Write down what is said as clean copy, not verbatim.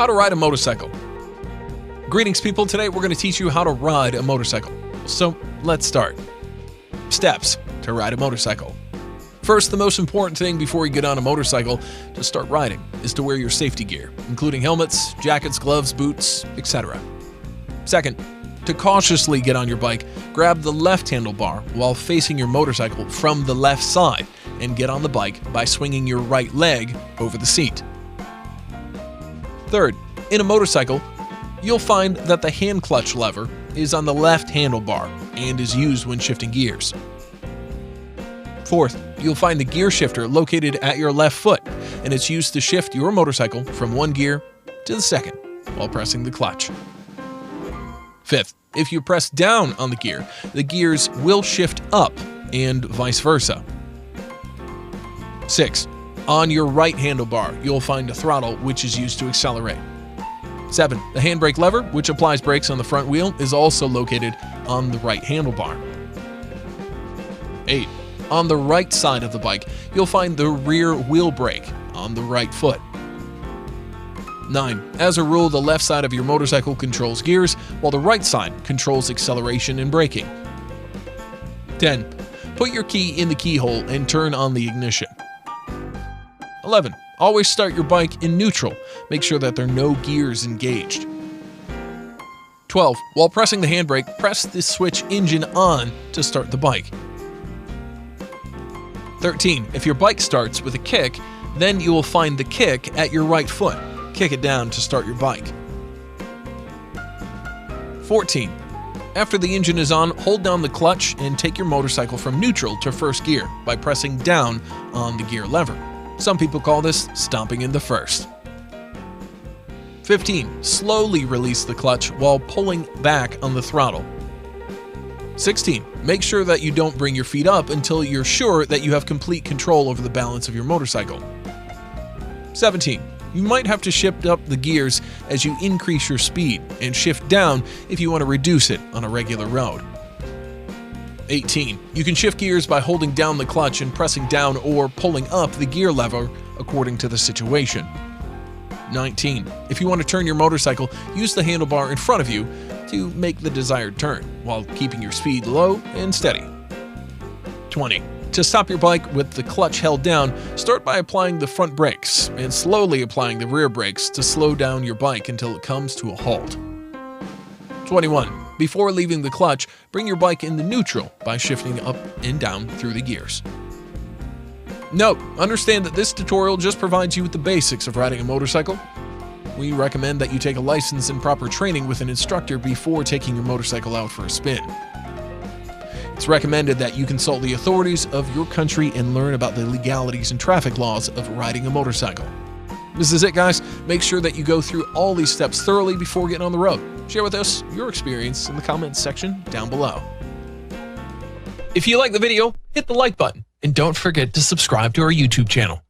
How to ride a motorcycle. Greetings people, today we're going to teach you how to ride a motorcycle. So let's start. Steps to ride a motorcycle. First, the most important thing before you get on a motorcycle to start riding is to wear your safety gear, including helmets, jackets, gloves, boots, etc. Second, to cautiously get on your bike, grab the left handlebar while facing your motorcycle from the left side and get on the bike by swinging your right leg over the seat. Third, in a motorcycle, you'll find that the hand clutch lever is on the left handlebar and is used when shifting gears. Fourth, you'll find the gear shifter located at your left foot, and it's used to shift your motorcycle from one gear to the second while pressing the clutch. Fifth, if you press down on the gears will shift up and vice versa. Sixth, on your right handlebar, you'll find a throttle which is used to accelerate. 7. The handbrake lever, which applies brakes on the front wheel, is also located on the right handlebar. 8. On the right side of the bike, you'll find the rear wheel brake on the right foot. 9. As a rule, the left side of your motorcycle controls gears, while the right side controls acceleration and braking. 10. Put your key in the keyhole and turn on the ignition. 11. Always start your bike in neutral. Make sure that there are no gears engaged. 12. While pressing the handbrake, press the switch engine on to start the bike. 13. If your bike starts with a kick, then you will find the kick at your right foot. Kick it down to start your bike. 14. After the engine is on, hold down the clutch and take your motorcycle from neutral to first gear by pressing down on the gear lever. Some people call this stomping into first. 15. Slowly release the clutch while pulling back on the throttle. 16. Make sure that you don't bring your feet up until you're sure that you have complete control over the balance of your motorcycle. 17. You might have to shift up the gears as you increase your speed and shift down if you want to reduce it on a regular road. 18. You can shift gears by holding down the clutch and pressing down or pulling up the gear lever according to the situation. 19. If you want to turn your motorcycle, use the handlebar in front of you to make the desired turn while keeping your speed low and steady. 20. To stop your bike with the clutch held down, start by applying the front brakes and slowly applying the rear brakes to slow down your bike until it comes to a halt. 21. Before leaving the clutch, bring your bike into neutral by shifting up and down through the gears. Note, understand that this tutorial just provides you with the basics of riding a motorcycle. We recommend that you take a license and proper training with an instructor before taking your motorcycle out for a spin. It's recommended that you consult the authorities of your country and learn about the legalities and traffic laws of riding a motorcycle. This is it, guys. Make sure that you go through all these steps thoroughly before getting on the road. Share with us your experience in the comments section down below. If you like the video, hit the like button and don't forget to subscribe to our YouTube channel.